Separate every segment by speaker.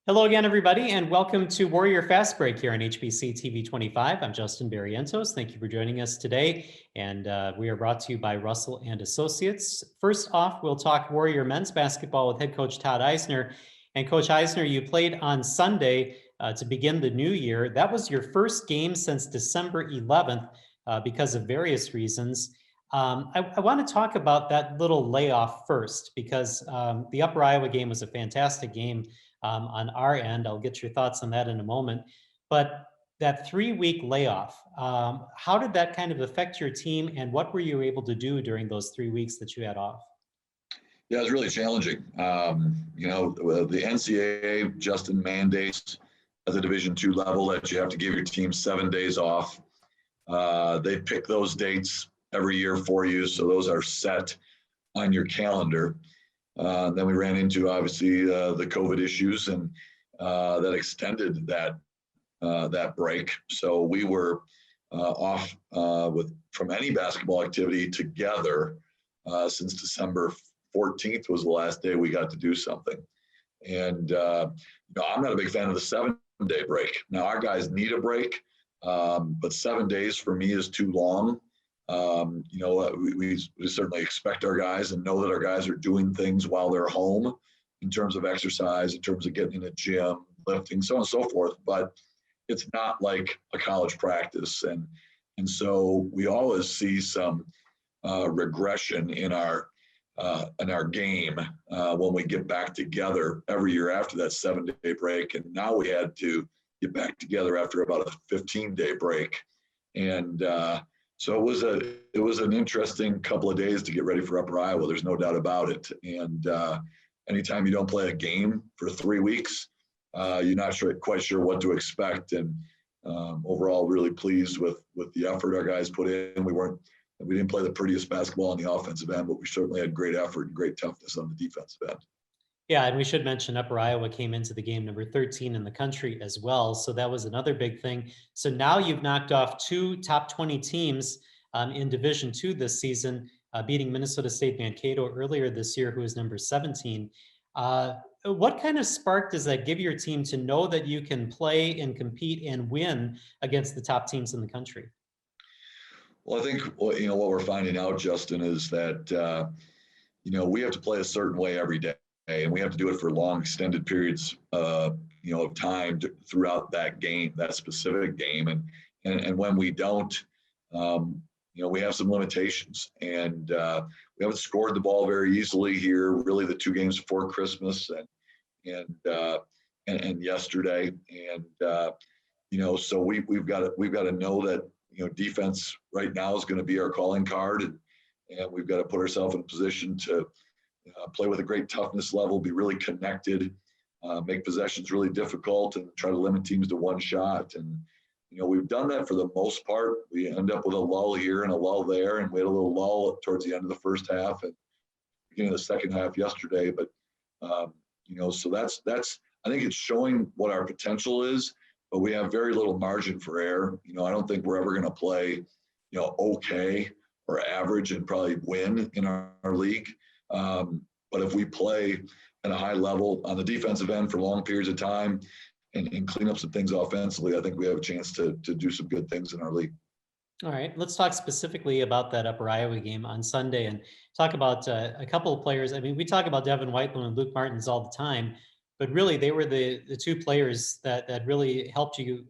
Speaker 1: Hello again, everybody, and welcome to Warrior Fast Break here on HBC TV 25. I'm Justin Barrientos. Thank you for joining us today, and we are brought to you by Russell and Associates. First off, we'll talk Warrior men's basketball with head coach Todd Eisner. And Coach Eisner, you played on Sunday to begin the new year. That was your first game since December 11th because of various reasons. I want to talk about that little layoff first because the Upper Iowa game was a fantastic game. On our end. I'll get your thoughts on that in a moment. But that 3-week layoff, how did that kind of affect your team, and what were you able to do during those 3 weeks that you had off?
Speaker 2: Yeah, it's really challenging. The NCAA, Justin, mandates at the Division II level that you have to give your team 7 days off. They pick those dates every year for you, so those are set on your calendar. Then we ran into, obviously, the COVID issues, and that extended that break. So we were off from any basketball activity together since December 14th was the last day we got to do something. And I'm not a big fan of the 7-day break. Now, our guys need a break, but 7 days for me is too long. We certainly expect our guys and know that our guys are doing things while they're home in terms of exercise, in terms of getting in a gym, lifting, so on and so forth. But it's not like a college practice. And so we always see some regression in our game when we get back together every year after that 7-day break. And now we had to get back together after about a 15-day break. And so it was an interesting couple of days to get ready for Upper Iowa. There's no doubt about it. And anytime you don't play a game for 3 weeks, you're not quite sure what to expect. And overall, really pleased with the effort our guys put in. We didn't play the prettiest basketball on the offensive end, but we certainly had great effort and great toughness on the defensive end.
Speaker 1: Yeah, and we should mention Upper Iowa came into the game number 13 in the country as well. So that was another big thing. So now you've knocked off 2 top 20 teams in Division II this season, beating Minnesota State Mankato earlier this year, who is number 17. What kind of spark does that give your team to know that you can play and compete and win against the top teams in the country?
Speaker 2: Well, I think, what we're finding out, Justin, is that, we have to play a certain way every day. And we have to do it for long, extended periods, of time throughout that game, that specific game. And when we don't, we have some limitations. And we haven't scored the ball very easily here. Really, the 2 games before Christmas and yesterday. And so we've got to know that defense right now is going to be our calling card, and we've got to put ourselves in a position to play with a great toughness level, be really connected, make possessions really difficult, and try to limit teams to 1 shot. And, we've done that for the most part. We end up with a lull here and a lull there, and we had a little lull towards the end of the first half and beginning of the second half yesterday. But, so that's I think it's showing what our potential is, but we have very little margin for error. I don't think we're ever going to play, okay or average and probably win in our league. But if we play at a high level on the defensive end for long periods of time and clean up some things offensively, I think we have a chance to do some good things in our league.
Speaker 1: All right, let's talk specifically about that Upper Iowa game on Sunday and talk about a couple of players. I mean, we talk about Devon and Luke Martins all the time, but really they were the 2 players that really helped you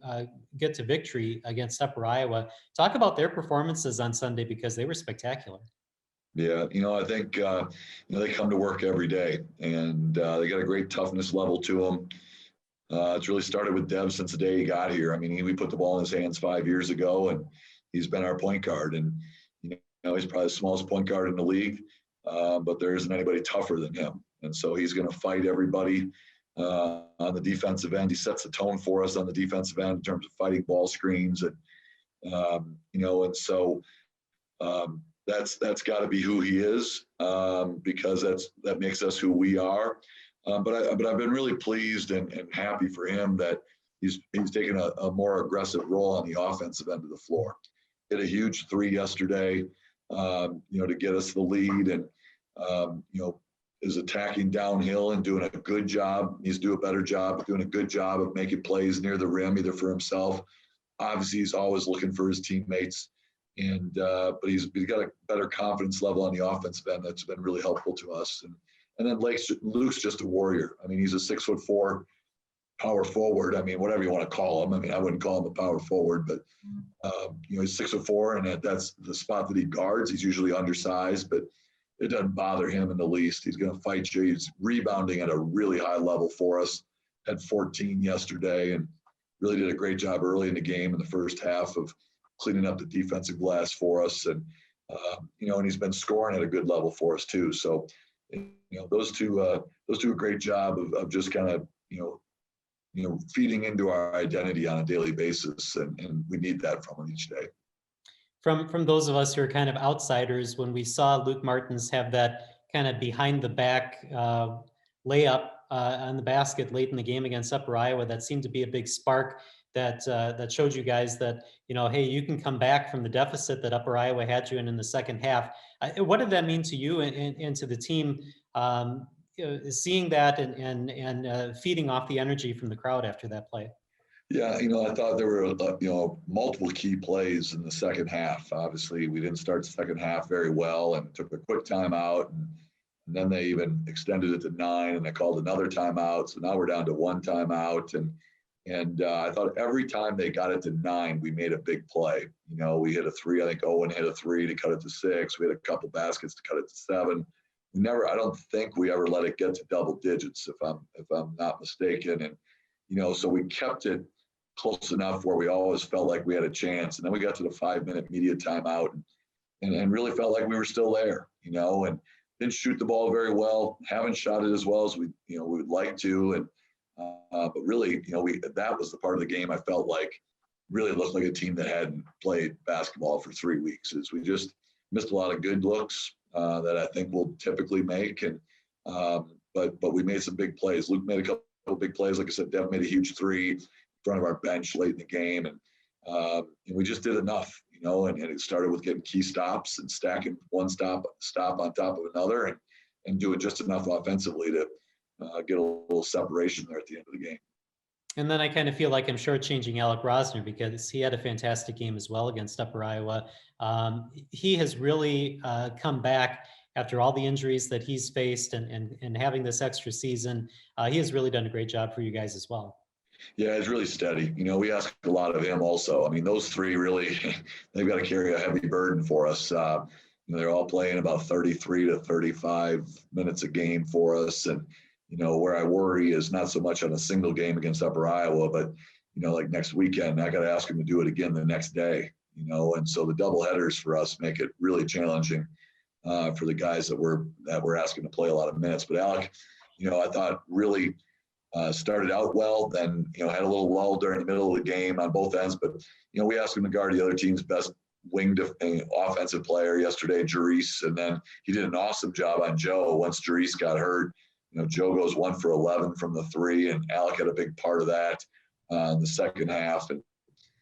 Speaker 1: get to victory against Upper Iowa. Talk about their performances on Sunday because they were spectacular.
Speaker 2: Yeah, I think, they come to work every day, and they got a great toughness level to them. It's really started with Dev since the day he got here. I mean, we put the ball in his hands 5 years ago, and he's been our point guard. And, he's probably the smallest point guard in the league, but there isn't anybody tougher than him. And so he's going to fight everybody on the defensive end. He sets the tone for us on the defensive end in terms of fighting ball screens. And, and so that's got to be who he is, because that makes us who we are. But I've been really pleased and happy for him that he's taken a more aggressive role on the offensive end of the floor. Hit a huge 3 yesterday, to get us the lead, and is attacking downhill and doing a good job. He's doing a better job, doing a good job of making plays near the rim, either for himself. Obviously, he's always looking for his teammates, but he's got a better confidence level on the offensive end that's been really helpful to us. And then Luke's just a warrior. I mean, he's a 6'4" power forward. I mean, whatever you want to call him. I mean, I wouldn't call him a power forward, but he's 6'4", and that's the spot that he guards. He's usually undersized, but it doesn't bother him in the least. He's going to fight you. He's rebounding at a really high level for us. Had 14 yesterday, and really did a great job early in the game in the first half of cleaning up the defensive glass for us. And and he's been scoring at a good level for us too. So those two do a great job of just kind of feeding into our identity on a daily basis, and we need that from them each day.
Speaker 1: From those of us who are kind of outsiders, when we saw Luke Martins have that kind of behind the back layup on the basket late in the game against Upper Iowa, that seemed to be a big spark that showed you guys that, hey, you can come back from the deficit that Upper Iowa had you in the second half. What did that mean to you and to the team, seeing that and feeding off the energy from the crowd after that play?
Speaker 2: Yeah, I thought there were, multiple key plays in the second half. Obviously, we didn't start the second half very well and took a quick timeout. And then they even extended it to 9, and they called another timeout. So now we're down to 1 timeout. And I thought every time they got it to 9, we made a big play. We hit a 3. I think Owen hit a 3 to cut it to 6. We had a couple baskets to cut it to 7. I don't think we ever let it get to double digits, if I'm not mistaken. And so we kept it close enough where we always felt like we had a chance. And then we got to the 5-minute media timeout and really felt like we were still there, and didn't shoot the ball very well, haven't shot it as well as we would like to. But really, that was the part of the game I felt like really looked like a team that hadn't played basketball for 3 weeks. Is we just missed a lot of good looks that I think we'll typically make. But we made some big plays. Luke made a couple big plays. Like I said, Devon made a huge 3 front of our bench late in the game, and we just did enough, and it started with getting key stops and stacking one stop on top of another, and doing just enough offensively to get a little separation there at the end of the game.
Speaker 1: And then I kind of feel like I'm shortchanging Alec Rosner because he had a fantastic game as well against Upper Iowa. He has really come back after all the injuries that he's faced and having this extra season. He has really done a great job for you guys as well.
Speaker 2: Yeah, he's really steady. We ask a lot of him also. I mean, those 3 really, they've got to carry a heavy burden for us. They're all playing about 33 to 35 minutes a game for us. And, where I worry is not so much on a single game against Upper Iowa, but, like next weekend, I got to ask him to do it again the next day, and so the double headers for us make it really challenging for the guys that we're asking to play a lot of minutes. But Alec, I thought really started out well, then, had a little lull during the middle of the game on both ends. But, we asked him to guard the other team's best winged offensive player yesterday, Jerice, and then he did an awesome job on Joe once Jerice got hurt. Joe goes 1 for 11 from the 3, and Alec had a big part of that in the second half. And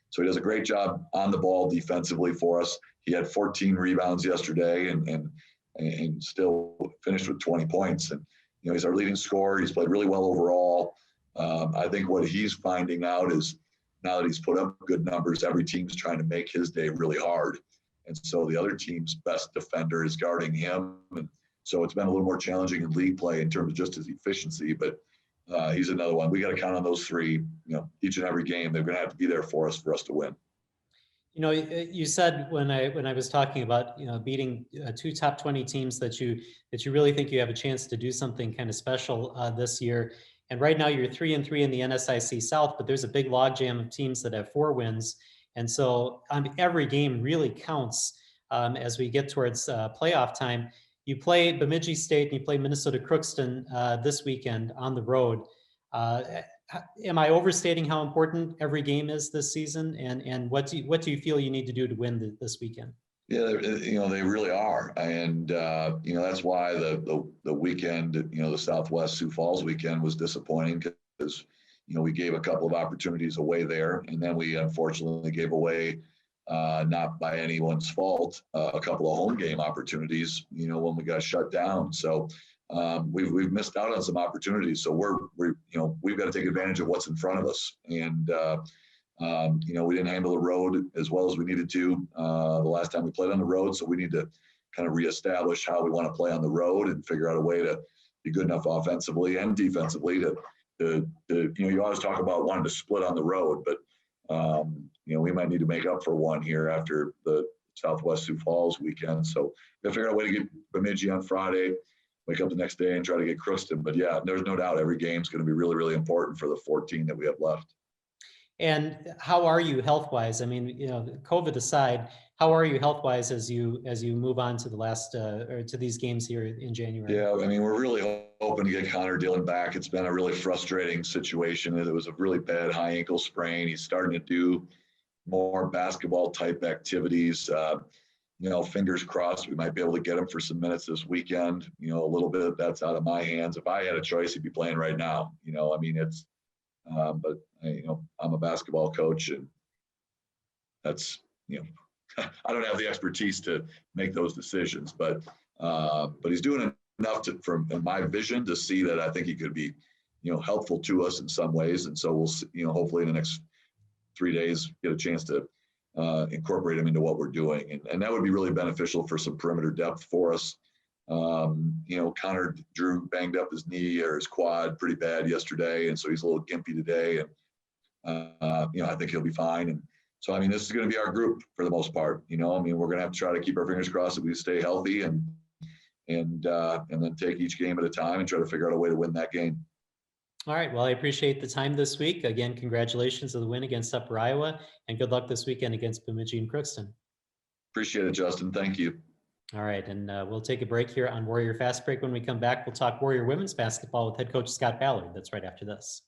Speaker 2: so he does a great job on the ball defensively for us. He had 14 rebounds yesterday and still finished with 20 points. And, he's our leading scorer. He's played really well overall. I think what he's finding out is now that he's put up good numbers, every team's trying to make his day really hard. And so the other team's best defender is guarding him. And so it's been a little more challenging in league play in terms of just his efficiency. But he's another one. We got to count on those 3, each and every game. They're going to have to be there for us to win.
Speaker 1: You said when I was talking about, beating 2 top 20 teams that you really think you have a chance to do something kind of special this year. And right now you're 3-3 in the NSIC South, but there's a big logjam of teams that have 4 wins. And so every game really counts as we get towards playoff time. You play Bemidji State and you play Minnesota Crookston this weekend on the road. Am I overstating how important every game is this season? And what do you feel you need to do to win this weekend?
Speaker 2: Yeah, they really are. And, that's why the weekend, the Southwest Sioux Falls weekend was disappointing because, we gave a couple of opportunities away there. And then we unfortunately gave away, not by anyone's fault, a couple of home game opportunities, when we got shut down. So we've missed out on some opportunities. So we've got to take advantage of what's in front of us. And we didn't handle the road as well as we needed to the last time we played on the road. So we need to kind of reestablish how we want to play on the road and figure out a way to be good enough offensively and defensively to you always talk about wanting to split on the road, but we might need to make up for one here after the Southwest Sioux Falls weekend. So we'll figure out a way to get Bemidji on Friday, wake up the next day and try to get Crookston. But yeah, there's no doubt every game's going to be really, really important for the 14 that we have left.
Speaker 1: And how are you health-wise? I mean, COVID aside, how are you health-wise as you move on to the last or to these games here in January?
Speaker 2: Yeah, I mean, we're really hoping to get Connor Dillon back. It's been a really frustrating situation. It was a really bad high ankle sprain. He's starting to do more basketball type activities. Fingers crossed we might be able to get him for some minutes this weekend. A little bit of that's out of my hands. If I had a choice, he'd be playing right now. But I'm a basketball coach, and that's I don't have the expertise to make those decisions. But he's doing enough from my vision to see that I think he could be helpful to us in some ways. And so we'll hopefully in the next 3 days get a chance to incorporate him into what we're doing, and that would be really beneficial for some perimeter depth for us. Connor Drew banged up his knee or his quad pretty bad yesterday, and so he's a little gimpy today, and I think he'll be fine. And so this is going to be our group for the most part. We're going to have to try to keep our fingers crossed that we stay healthy and then take each game at a time and try to figure out a way to win that game.
Speaker 1: All right. Well, I appreciate the time this week. Again, congratulations on the win against Upper Iowa, and good luck this weekend against Bemidji and Crookston.
Speaker 2: Appreciate it, Justin. Thank you.
Speaker 1: All right. And we'll take a break here on Warrior Fast Break. When we come back, we'll talk Warrior women's basketball with head coach Scott Ballard. That's right after this.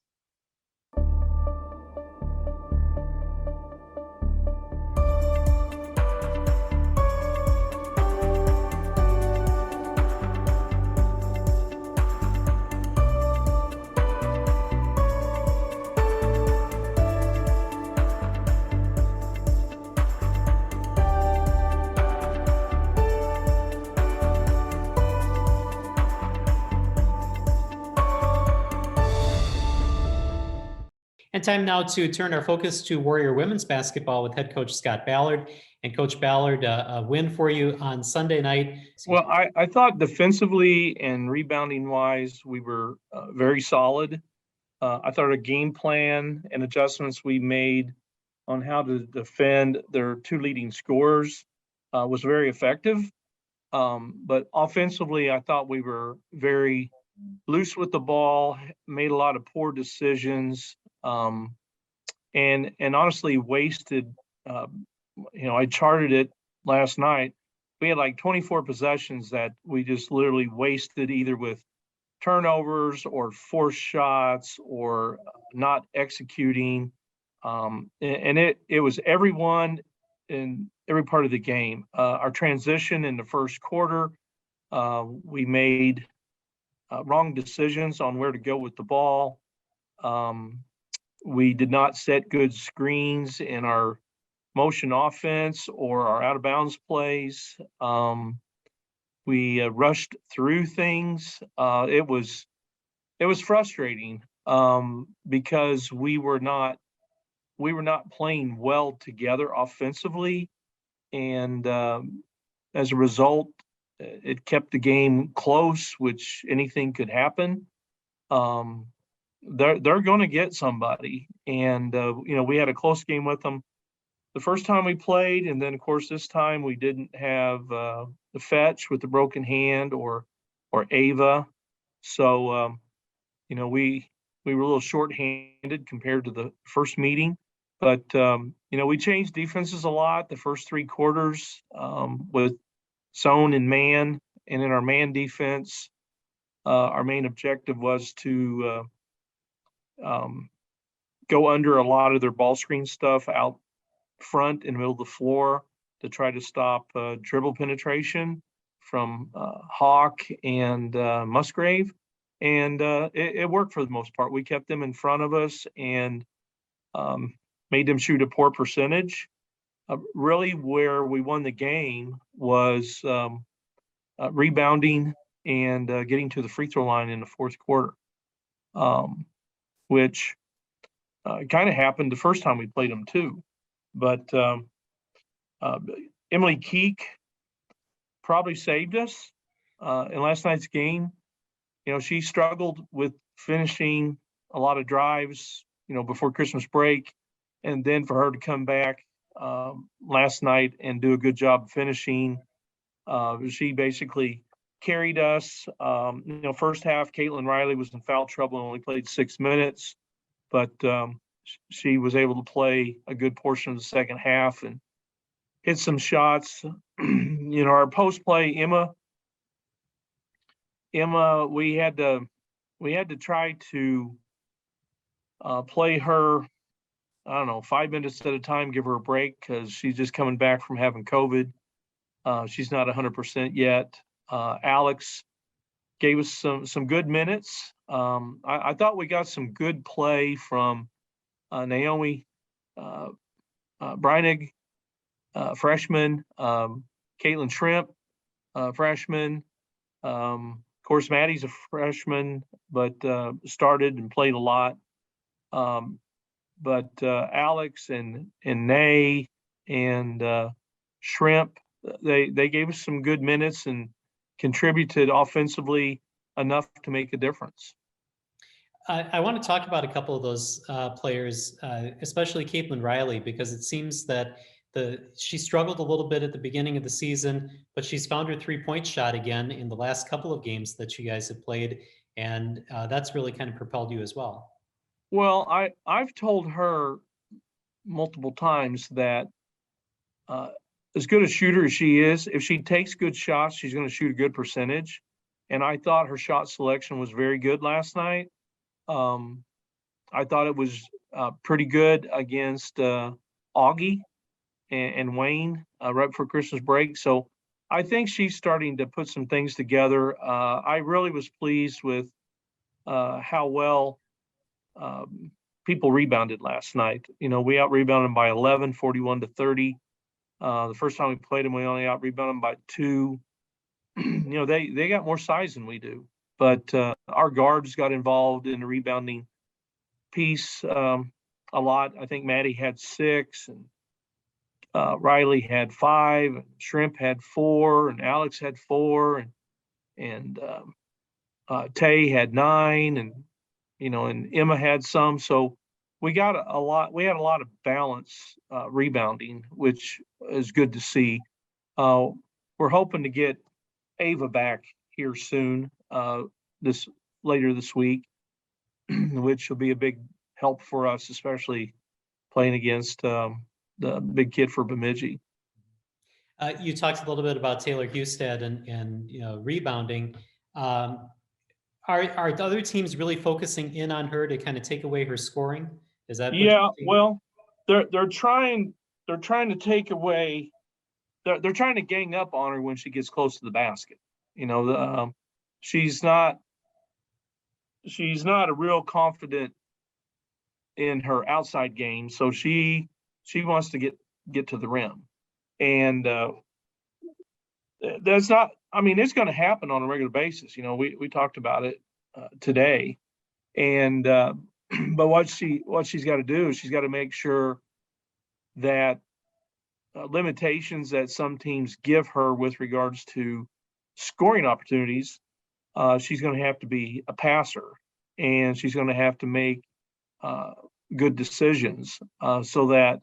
Speaker 1: And time now to turn our focus to Warrior women's basketball with head coach Scott Ballard. And Coach Ballard, a win for you on Sunday night.
Speaker 3: Well, I thought defensively and rebounding wise, we were very solid. I thought our game plan and adjustments we made on how to defend their two leading scorers was very effective. But offensively, I thought we were very loose with the ball, made a lot of poor decisions, and honestly wasted. I charted it last night. We had like 24 possessions that we just literally wasted, either with turnovers or forced shots or not executing. And it was everyone in every part of the game. Our transition in the first quarter, we made wrong decisions on where to go with the ball. We did not set good screens in our motion offense or our out of bounds plays. We rushed through things. It was frustrating because we were not playing well together offensively, and as a result, it kept the game close, which anything could happen. They're going to get somebody, and we had a close game with them the first time we played, and then of course this time we didn't have the Fetch with the broken hand or Ava, so we were a little short-handed compared to the first meeting, but we changed defenses a lot the first three quarters with zone and man, and in our man defense, our main objective was to go under a lot of their ball screen stuff out front in the middle of the floor to try to stop dribble penetration from Hawk and Musgrave. And it worked for the most part. We kept them in front of us and made them shoot a poor percentage. Really where we won the game was rebounding and getting to the free throw line in the fourth quarter, which kind of happened the first time we played them too. But Emily Keake probably saved us in last night's game. She struggled with finishing a lot of drives, before Christmas break, and then for her to come back last night and do a good job of finishing. She basically carried us. First half, Caitlyn Riley was in foul trouble and only played 6 minutes, but she was able to play a good portion of the second half and hit some shots. Our post play, Emma, we had to try to play her, I don't know, 5 minutes at a time, give her a break because she's just coming back from having COVID. She's not 100% yet. Alex gave us some good minutes. I thought we got some good play from Naomi Breinig, freshman, Caitlin Shrimp, freshman. Of course, Maddie's a freshman, but started and played a lot. But Alex and Nay and Shrimp, they gave us some good minutes and contributed offensively enough to make a difference.
Speaker 1: I want to talk about a couple of those players, especially Caitlyn Riley, because it seems that she struggled a little bit at the beginning of the season, but she's found her 3-point shot again in the last couple of games that you guys have played, and that's really kind of propelled you as well.
Speaker 3: Well, I've told her multiple times that as good a shooter as she is, if she takes good shots, she's going to shoot a good percentage. And I thought her shot selection was very good last night. I thought it was pretty good against Augie and Wayne right before Christmas break. So I think she's starting to put some things together. I really was pleased with how well people rebounded last night. We out-rebounded them by 11, 41-30. The first time we played them, we only out-rebounded them by 2. They got more size than we do. But our guards got involved in the rebounding piece a lot. I think Maddie had 6, and Riley had 5, and Shrimp had 4, and Alex had 4, and Tay had 9, and and Emma had some. So we got a lot. We had a lot of balance rebounding, which is good to see. We're hoping to get Ava back here soon, later this week, which will be a big help for us, especially playing against the big kid for Bemidji.
Speaker 1: You talked a little bit about Taylor Hustad and rebounding. Are the other teams really focusing in on her to kind of take away her scoring? Is that
Speaker 3: well, they're trying to take away. They're trying to gang up on her when she gets close to the basket. She's not a real confident in her outside game, so she wants to get to the rim, and that's not. I mean, it's going to happen on a regular basis. We talked about it today, and but what she's got to do is she's got to make sure that limitations that some teams give her with regards to scoring opportunities, she's going to have to be a passer, and she's going to have to make good decisions so that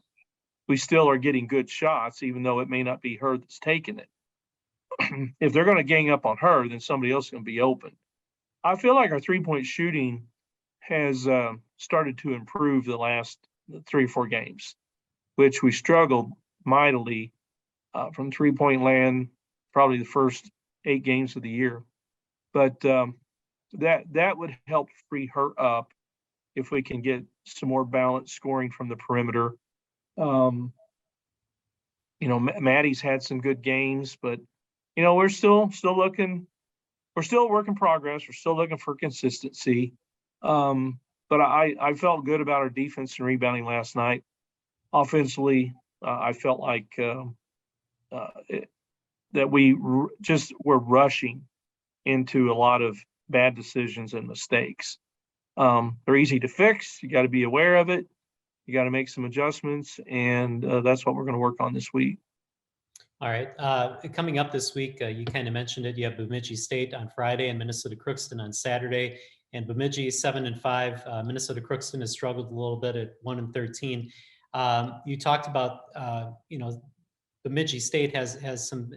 Speaker 3: we still are getting good shots, even though it may not be her that's taking it. If they're going to gang up on her, then somebody else is going to be open. I feel like our 3-point shooting has started to improve the last 3 or 4 games, which we struggled mightily from 3-point land probably the first 8 games of the year. But that would help free her up if we can get some more balanced scoring from the perimeter. Maddie's had some good games, but we're still looking. We're still a work in progress. We're still looking for consistency. But I felt good about our defense and rebounding last night. Offensively, I felt like that we just were rushing into a lot of bad decisions and mistakes. They're easy to fix. You got to be aware of it. You got to make some adjustments, and that's what we're going to work on this week.
Speaker 1: All right. Coming up this week, you kind of mentioned it. You have Bemidji State on Friday and Minnesota Crookston on Saturday. And Bemidji 7-5. Minnesota Crookston has struggled a little bit at 1-13. You talked about Bemidji State has some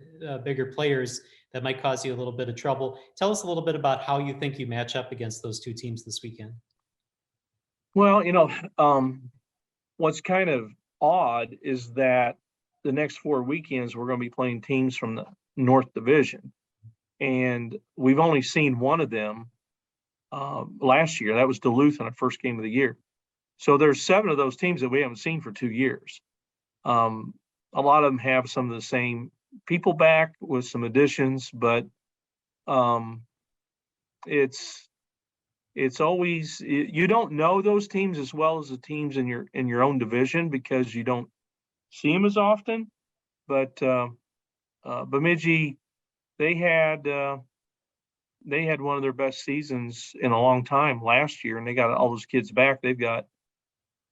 Speaker 1: bigger players that might cause you a little bit of trouble. Tell us a little bit about how you think you match up against those two teams this weekend.
Speaker 3: Well, what's kind of odd is that the next 4 weekends we're going to be playing teams from the North Division, and we've only seen one of them last year. That was Duluth in our first game of the year. So there's 7 of those teams that we haven't seen for 2 years. A lot of them have some of the same people back with some additions, but it's always, you don't know those teams as well as the teams in your own division because you don't see them as often. But Bemidji, they had one of their best seasons in a long time last year, and they got all those kids back. They've got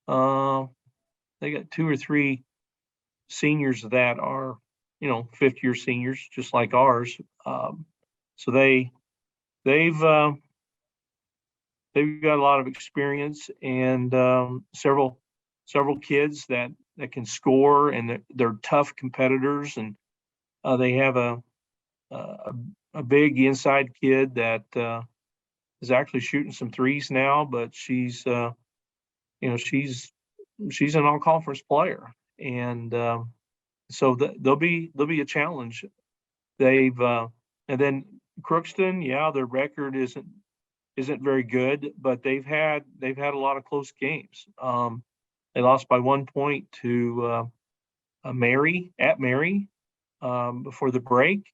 Speaker 3: 2 or 3 seniors that are, fifth-year seniors, just like ours. So they've got a lot of experience and several kids that can score, and they're tough competitors. And they have a big inside kid that is actually shooting some threes now, but she's an all-conference player, and so there'll be a challenge. They've and then Crookston, their record isn't very good, but they've had a lot of close games. They lost by 1 point to Mary before the break.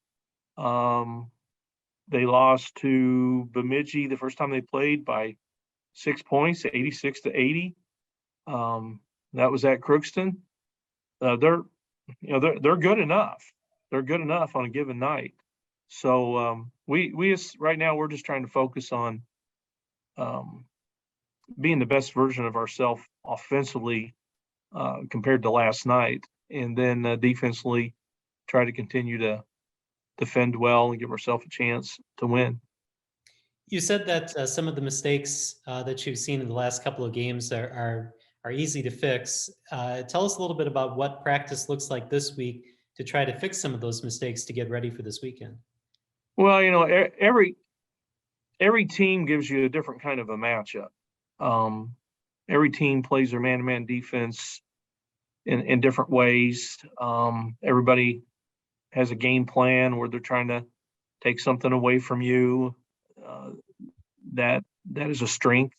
Speaker 3: They lost to Bemidji the first time they played by 6 points, 86-80. That was at Crookston. They're good enough. They're good enough on a given night. So we right now we're just trying to focus on being the best version of ourselves offensively compared to last night, and then defensively try to continue to defend well and give ourselves a chance to win.
Speaker 1: You said that some of the mistakes that you've seen in the last couple of games are easy to fix. Tell us a little bit about what practice looks like this week to try to fix some of those mistakes to get ready for this weekend.
Speaker 3: Well, every team gives you a different kind of a matchup. Every team plays their man-to-man defense in different ways. Everybody has a game plan where they're trying to take something away from you. That is a strength.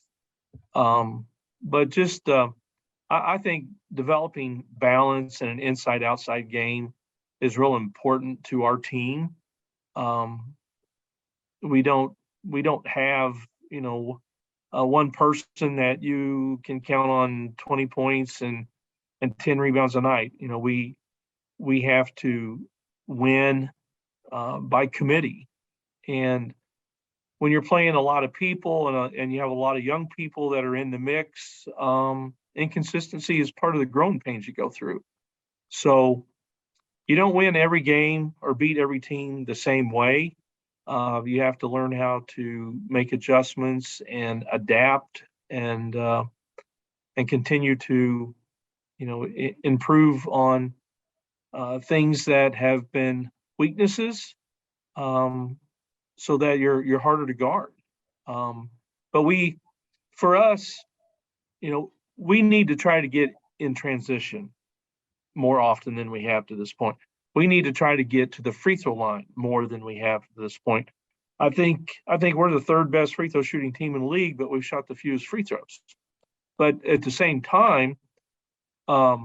Speaker 3: But just I think developing balance and an inside-outside game is real important to our team. We don't have one person that you can count on 20 points and 10 rebounds a night. We have to win by committee, and when you're playing a lot of people and you have a lot of young people that are in the mix, inconsistency is part of the growing pains you go through. So you don't win every game or beat every team the same way. You have to learn how to make adjustments and adapt and continue to, improve on things that have been weaknesses, so that you're harder to guard. But for us, we need to try to get in transition more often than we have to this point. We need to try to get to the free throw line more than we have to this point. I think we're the 3rd best free throw shooting team in the league, but we've shot the fewest free throws. But at the same time, our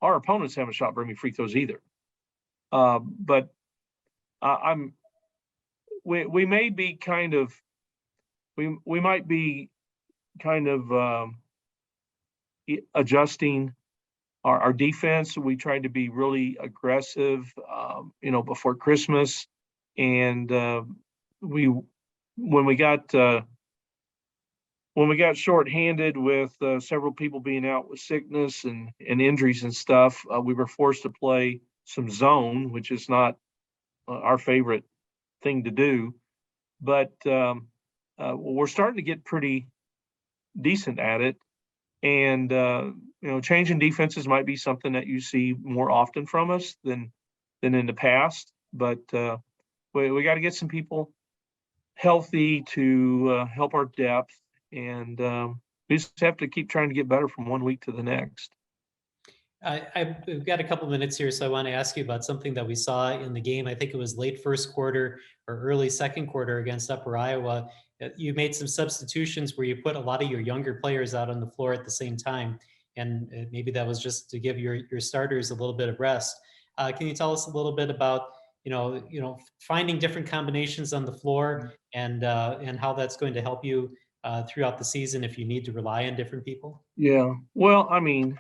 Speaker 3: opponents haven't shot very many free throws either. But we may be kind of we might be kind of adjusting our defense. We tried to be really aggressive, before Christmas, and when we got shorthanded with several people being out with sickness and injuries and stuff, we were forced to play some zone, which is not our favorite thing to do. But we're starting to get pretty decent at it. And, changing defenses might be something that you see more often from us than in the past. But we got to get some people healthy to help our depth. And we just have to keep trying to get better from one week to the next.
Speaker 1: I've got a couple minutes here, so I want to ask you about something that we saw in the game. I think it was late first quarter or early second quarter against Upper Iowa. You made some substitutions where you put a lot of your younger players out on the floor at the same time, and maybe that was just to give your starters a little bit of rest. Can you tell us a little bit about finding different combinations on the floor and how that's going to help you throughout the season if you need to rely on different people?
Speaker 3: Yeah, well, I mean,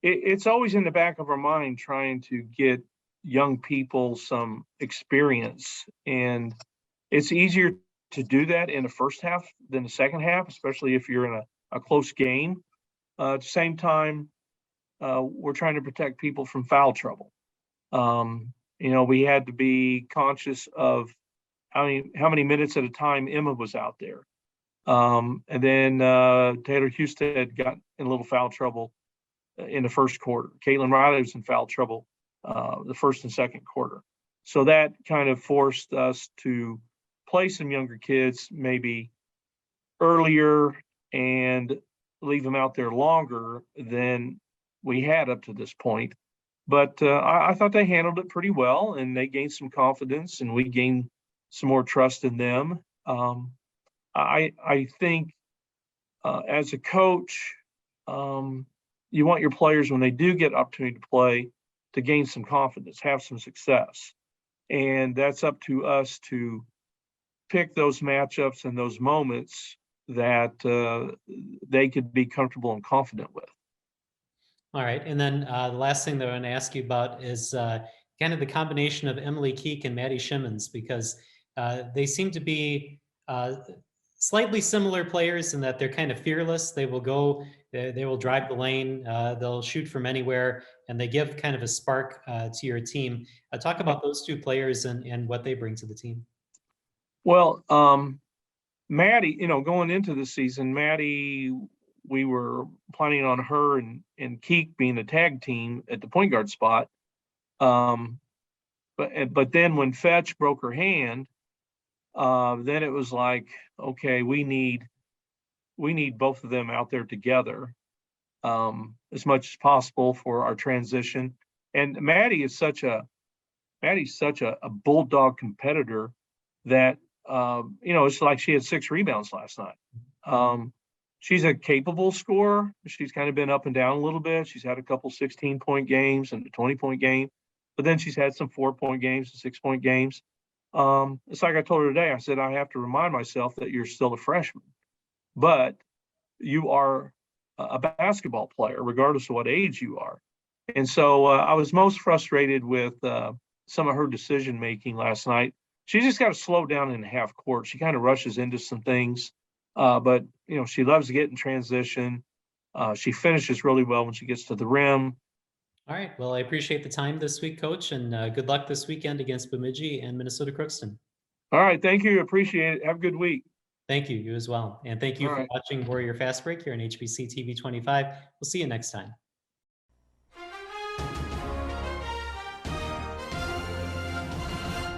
Speaker 3: it's always in the back of our mind trying to get young people some experience, and it's easier to do that in the first half than the second half, especially if you're in a close game. At the same time, we're trying to protect people from foul trouble. We had to be conscious of how many minutes at a time Emma was out there. And then Taylor Husted got in a little foul trouble in the first quarter. Caitlyn Riley was in foul trouble the first and second quarter. So that kind of forced us to play some younger kids maybe earlier and leave them out there longer than we had up to this point. But I thought they handled it pretty well, and they gained some confidence, and we gained some more trust in them. I think as a coach, you want your players, when they do get opportunity to play, to gain some confidence, have some success. And that's up to us to pick those matchups and those moments that they could be comfortable and confident with.
Speaker 1: All right. And then the last thing that I want to ask you about is kind of the combination of Emily Keake and Maddie Shimmons, because they seem to be slightly similar players in that they're kind of fearless. They will go, they will drive the lane, they'll shoot from anywhere, and they give kind of a spark to your team. Talk about those two players and what they bring to the team.
Speaker 3: Well, Maddie, going into the season, Maddie, we were planning on her and Keake being a tag team at the point guard spot. But then when Fetch broke her hand, then it was like, okay, we need both of them out there together as much as possible for our transition. And Maddie's such a bulldog competitor that it's like she had 6 rebounds last night. She's a capable scorer. She's kind of been up and down a little bit. She's had a couple 16-point games and a 20-point game, but then she's had some 4-point games and 6-point games. It's like I told her today, I said, I have to remind myself that you're still a freshman, but you are a basketball player, regardless of what age you are. And so I was most frustrated with some of her decision-making last night. She just got to slow down in half court. She kind of rushes into some things, but she loves to get in transition. She finishes really well when she gets to the rim.
Speaker 1: All right. Well, I appreciate the time this week, Coach, and good luck this weekend against Bemidji and Minnesota Crookston.
Speaker 3: All right. Thank you. Appreciate it. Have a good week.
Speaker 1: Thank you. You as well. And thank you for watching Warrior Fast Break here on HBC TV 25. We'll see you next time.